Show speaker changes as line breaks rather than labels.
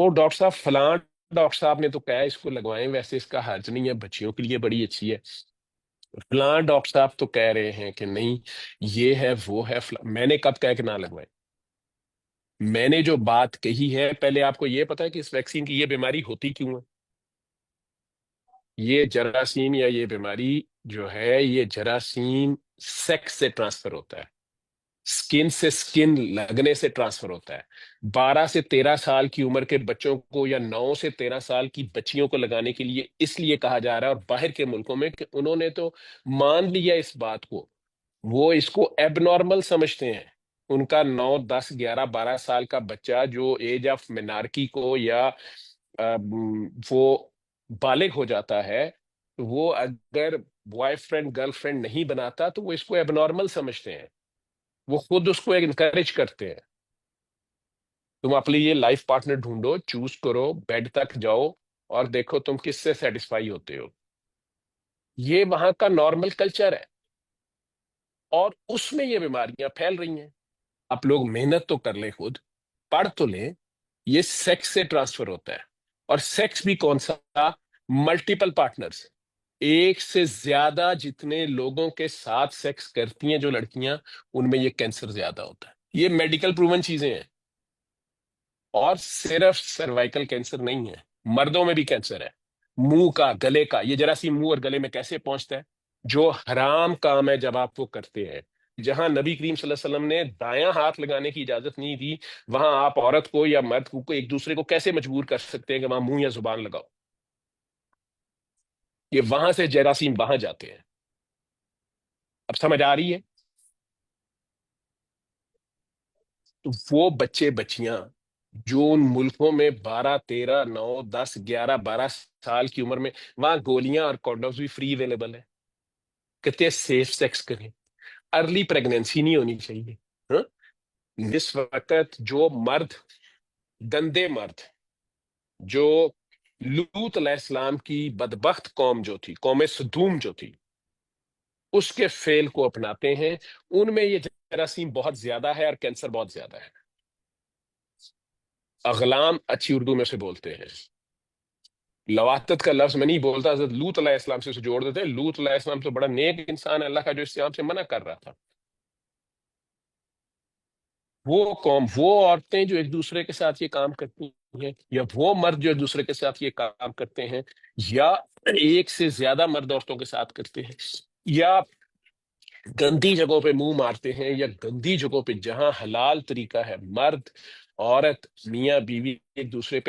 وہ ڈاکٹر صاحب فلاں ڈاکٹر صاحب نے تو کہا ہے اس کو لگوائیں، ویسے اس کا حرج نہیں ہے، بچیوں کے لیے بڑی اچھی ہے، فلاں ڈاکٹر صاحب تو کہہ رہے ہیں کہ نہیں یہ ہے وہ ہے میں نے کب کہا کہ نہ لگوائیں؟ میں نے جو بات کہی ہے، پہلے آپ کو یہ پتا ہے کہ اس ویکسین کی یہ بیماری ہوتی کیوں ہے؟ یہ جراثیم یا یہ بیماری جو ہے، یہ جراثیم سیکس سے ٹرانسفر ہوتا ہے، سکن سے سکن لگنے سے ٹرانسفر ہوتا ہے۔ 12 سے 13 سال کی عمر کے بچوں کو یا 9 سے 13 سال کی بچیوں کو لگانے کے لیے اس لیے کہا جا رہا ہے، اور باہر کے ملکوں میں کہ انہوں نے تو مان لیا اس بات کو، وہ اس کو ایب نارمل سمجھتے ہیں۔ ان کا 9 10 11 12 سال کا بچہ جو ایج آف مینارکی کو یا وہ بالغ ہو جاتا ہے، تو وہ اگر بوائے فرینڈ گرل فرینڈ نہیں بناتا تو وہ اس کو ایب نارمل سمجھتے ہیں، وہ خود اس کو انکریج کرتے ہیں۔ تم اپنے لیے لائف پارٹنر ڈھونڈو، چوز کرو، بیڈ تک جاؤ اور دیکھو تم کس سے سیٹسفائی ہوتے ہو۔ یہ وہاں کا نارمل کلچر ہے، اور اس میں یہ بیماریاں پھیل رہی ہیں۔ آپ لوگ محنت تو کر لیں، خود پڑھ تو لیں، یہ سیکس سے ٹرانسفر ہوتا ہے، اور سیکس بھی کون سا؟ ملٹیپل پارٹنرز، ایک سے زیادہ جتنے لوگوں کے ساتھ سیکس کرتی ہیں جو لڑکیاں، ان میں یہ کینسر زیادہ ہوتا ہے۔ یہ میڈیکل پروون چیزیں ہیں، اور صرف سروائکل کینسر نہیں ہے، مردوں میں بھی کینسر ہے، منہ کا، گلے کا۔ یہ جراثیم منہ اور گلے میں کیسے پہنچتا ہے؟ جو حرام کام ہے جب آپ وہ کرتے ہیں، جہاں نبی کریم صلی اللہ علیہ وسلم نے دایاں ہاتھ لگانے کی اجازت نہیں دی، وہاں آپ عورت کو یا مرد کو ایک دوسرے کو کیسے مجبور کر سکتے ہیں کہ وہاں منہ یا زبان لگاؤ؟ یہ وہاں سے جراثیم وہاں جاتے ہیں۔ اب سمجھ آ رہی ہے؟ تو وہ بچے بچیاں جو ان ملکوں میں 12 13 9 10 11 12 سال کی عمر میں، وہاں گولیاں اور کونڈومز بھی فری اویلیبل ہے، کتنے سیف سیکس کریں، ارلی پریگنینسی نہیں ہونی چاہیے۔ ہاں؟ اس وقت جو مرد، گندے مرد، جو لوط علیہ السلام کی بدبخت قوم جو تھی، قوم سدوم جو تھی، اس کے فعل کو اپناتے ہیں، ان میں یہ جراثیم بہت زیادہ ہے اور کینسر بہت زیادہ ہے۔ اغلام اچھی اردو میں سے بولتے ہیں، لواطت کا لفظ میں نہیں بولتا، حضرت لوط علیہ السلام سے اسے جوڑ دیتے ہیں۔ لوط علیہ السلام تو بڑا نیک انسان ہے اللہ کا، جو اس کام سے منع کر رہا تھا۔ وہ قوم، وہ عورتیں جو ایک دوسرے کے ساتھ یہ کام کرتی ہیں، یا وہ مرد جو ایک دوسرے کے ساتھ یہ کام کرتے ہیں، یا ایک سے زیادہ مرد عورتوں کے ساتھ کرتے ہیں، یا گندی جگہوں پہ منہ مارتے ہیں، یا گندی جگہوں پہ جہاں حلال طریقہ ہے، مرد عورت میاں بیوی ایک دوسرے پہ